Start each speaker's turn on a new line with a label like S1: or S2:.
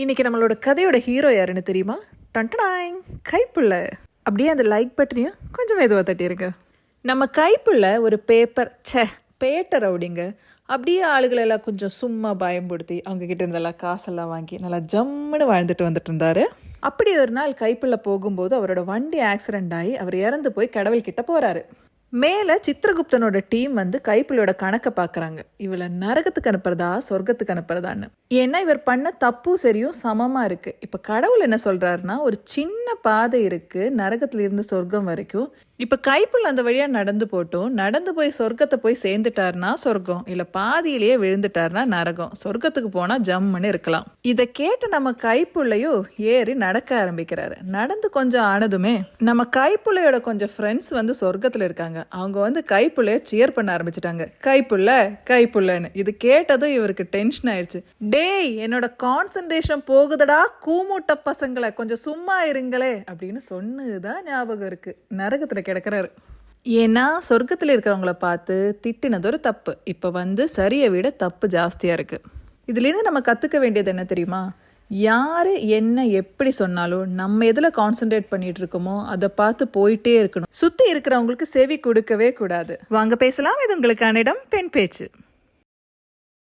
S1: இன்னைக்கு நம்மளோட கதையோட ஹீரோ யாருன்னு தெரியுமா? டன்டடாய், கைப்புள்ள. அப்படியே அந்த லைக் பட்டனையும் கொஞ்சம் மெதுவாக தட்டியிருக்க. நம்ம கைப்புள்ள ஒரு பேட்டர் அப்படிங்க. அப்படியே ஆளுகளெல்லாம் கொஞ்சம் சும்மா பயன்படுத்தி அவங்க கிட்ட இருந்தெல்லாம் காசெல்லாம் வாங்கி நல்லா ஜம்முன்னு வாழ்ந்துட்டு வந்துட்டு இருந்தாரு. அப்படி ஒரு நாள் கைப்புள்ள போகும்போது அவரோட வண்டி ஆக்சிடென்ட் ஆகி அவர் இறந்து போய் கடவுள்கிட்ட போறாரு. மேலே சித்திரகுப்தனோட டீம் வந்து கைப்புள்ளோட கணக்கை பார்க்குறாங்க. இவளை நரகத்துக்கு அனுப்புறதா சொர்க்கத்துக்கு அனுப்புறதான்னு. ஏன்னா இவர் பண்ண தப்பும் சரியும் சமமாக இருக்குது. இப்போ கடவுள் என்ன சொல்கிறாருன்னா, ஒரு சின்ன பாதை இருக்குது நரகத்துல இருந்து சொர்க்கம் வரைக்கும். இப்போ கைப்புள்ள அந்த வழியாக நடந்து போட்டும், நடந்து போய் சொர்க்கத்தை போய் சேர்ந்துட்டாருனா சொர்க்கம், இல்லை பாதியிலேயே விழுந்துட்டாருனா நரகம். சொர்க்கத்துக்கு போனால் ஜம்முன்னு இருக்கலாம். இதை கேட்டு நம்ம கைப்புள்ளையோ ஏறி நடக்க ஆரம்பிக்கிறாரு. நடந்து கொஞ்சம் ஆனதுமே நம்ம கைப்புள்ளையோட கொஞ்சம் ஃப்ரெண்ட்ஸ் வந்து சொர்க்கத்தில் இருக்காங்க. அவங்க வந்து கைப்புள்ளைய சியர் பண்ண ஆரம்பிச்சிட்டாங்க. கைப்புள்ள கைப்புள்ளன்னு. இது கேட்டதும் இவருக்கு டென்ஷன் ஆயிடுச்சு. டேய், என்னோட கான்சன்ட்ரேஷன் போகுதடா கூமூட்ட பசங்களை, கொஞ்சம் சும்மா இருங்களே அப்படின்னு சொன்னதுதான் ஞாபகம் இருக்கு. நரகத்துல கிடக்கிறாரு. ஏன்னா சொர்க்கத்தில் இருக்கிறவங்கள பார்த்து திட்டினது ஒரு தப்பு. இப்போ வந்து சரியை விட தப்பு ஜாஸ்தியாக இருக்குது. இதுலேருந்து நம்ம கற்றுக்க வேண்டியது என்ன தெரியுமா? யார் என்ன எப்படி சொன்னாலும் நம்ம எதில் கான்சென்ட்ரேட் பண்ணிட்டு இருக்கோமோ அதை பார்த்து போயிட்டே இருக்கணும். சுற்றி இருக்கிறவங்களுக்கு செவி கொடுக்கவே கூடாது. வாங்க பேசலாம். இது உங்களுக்கான இடம் பெண் பேச்சு.